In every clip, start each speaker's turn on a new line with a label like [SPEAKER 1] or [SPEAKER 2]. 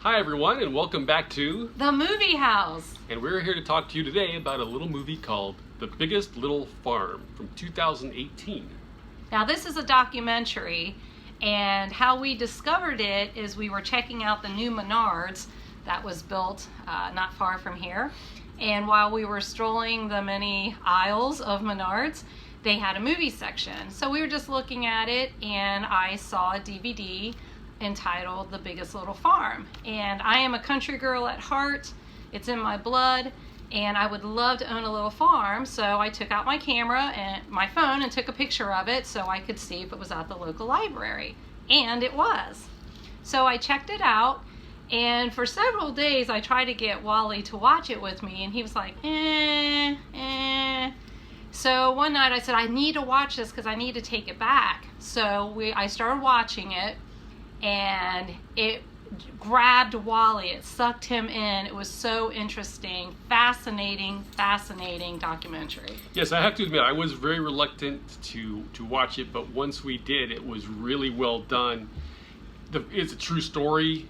[SPEAKER 1] Hi everyone, and welcome back to
[SPEAKER 2] The Movie House.
[SPEAKER 1] And we're here to talk to you today about a little movie called The Biggest Little Farm from 2018.
[SPEAKER 2] Now this is a documentary, and how we discovered it is we were checking out the new Menards that was built not far from here. And while we were strolling the many aisles of Menards, they had a movie section. So we were just looking at it, and I saw a DVD entitled The Biggest Little Farm. And I am a country girl at heart. It's in my blood, and I would love to own a little farm. So I took out my camera and my phone and took a picture of it so I could see if it was at the local library. And it was. So I checked it out, and for several days I tried to get Wally to watch it with me, and he was like, So one night I said, I need to watch this because I need to take it back. So I started watching it, and it grabbed Wally. It sucked him in. It was so interesting, fascinating documentary.
[SPEAKER 1] Yes, I have to admit, I was very reluctant to watch it, but once we did, it was really well done. It's a true story,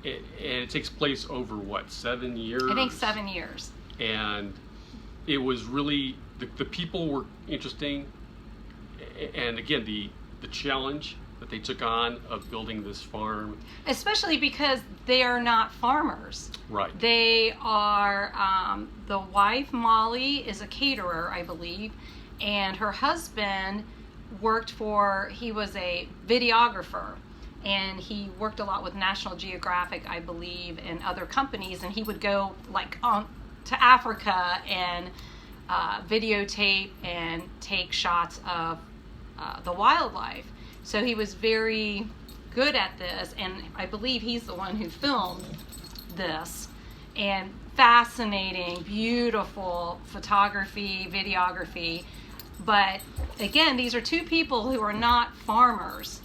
[SPEAKER 1] and it takes place over, 7 years?
[SPEAKER 2] I think 7 years.
[SPEAKER 1] And it was really, the people were interesting, and again, the challenge that they took on of building this farm.
[SPEAKER 2] Especially because they are not farmers.
[SPEAKER 1] Right.
[SPEAKER 2] They are, the wife, Molly, is a caterer, I believe, and her husband he was a videographer, and he worked a lot with National Geographic, I believe, and other companies, and he would go to Africa and videotape and take shots of the wildlife. So he was very good at this, and I believe he's the one who filmed this. And fascinating, beautiful photography, videography. But again, these are two people who are not farmers,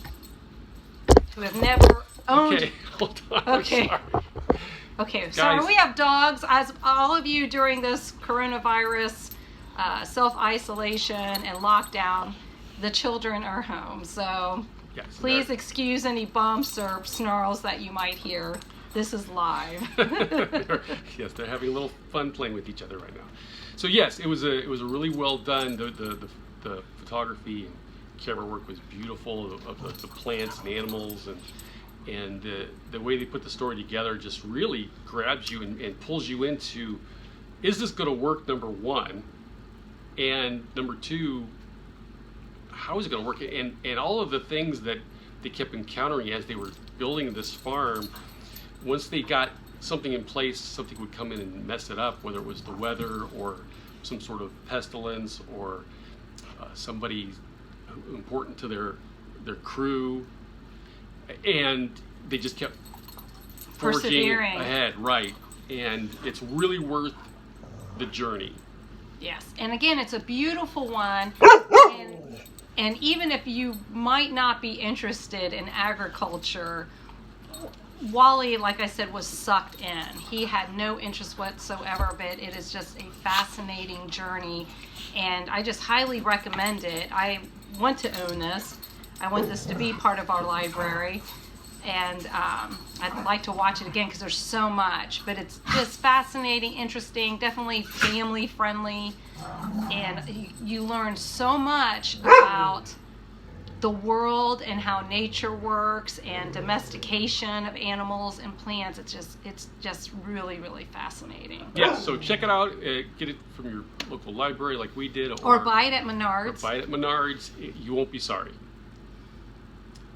[SPEAKER 2] who have never owned.
[SPEAKER 1] Okay, hold on.
[SPEAKER 2] Okay.
[SPEAKER 1] I'm sorry.
[SPEAKER 2] Okay, so we have dogs. As all of you during this coronavirus self-isolation and lockdown, the children are home, so
[SPEAKER 1] yes,
[SPEAKER 2] please excuse any bumps or snarls that you might hear. This is live.
[SPEAKER 1] Yes, they're having a little fun playing with each other right now. So yes, it was a really well done. The photography and camera work was beautiful of the plants and animals, and the way they put the story together just really grabs you and pulls you into, is this going to work, number one, and number two, how is it going to work? And all of the things that they kept encountering as they were building this farm, once they got something in place, something would come in and mess it up, whether it was the weather or some sort of pestilence or somebody important to their crew, and they just kept forging ahead, right? And it's really worth the journey.
[SPEAKER 2] Yes, and again, it's a beautiful one. And even if you might not be interested in agriculture, Wally, like I said, was sucked in. He had no interest whatsoever, but it is just a fascinating journey, and I just highly recommend it. I want to own this. I want this to be part of our library, and I'd like to watch it again because there's so much, but it's just fascinating, interesting, definitely family friendly, and you learn so much about the world and how nature works and domestication of animals and plants. It's just really fascinating.
[SPEAKER 1] Yeah, so check it out. Get it from your local library like we did,
[SPEAKER 2] or buy it at Menards.
[SPEAKER 1] Or buy it at Menards. You won't be sorry.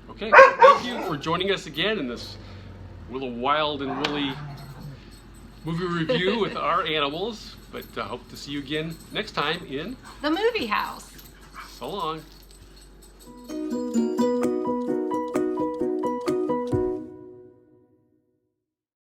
[SPEAKER 1] Okay, thank you for joining us again in this little wild and woolly movie review with our animals. But I hope to see you again next time in
[SPEAKER 2] The Movie House.
[SPEAKER 1] So long.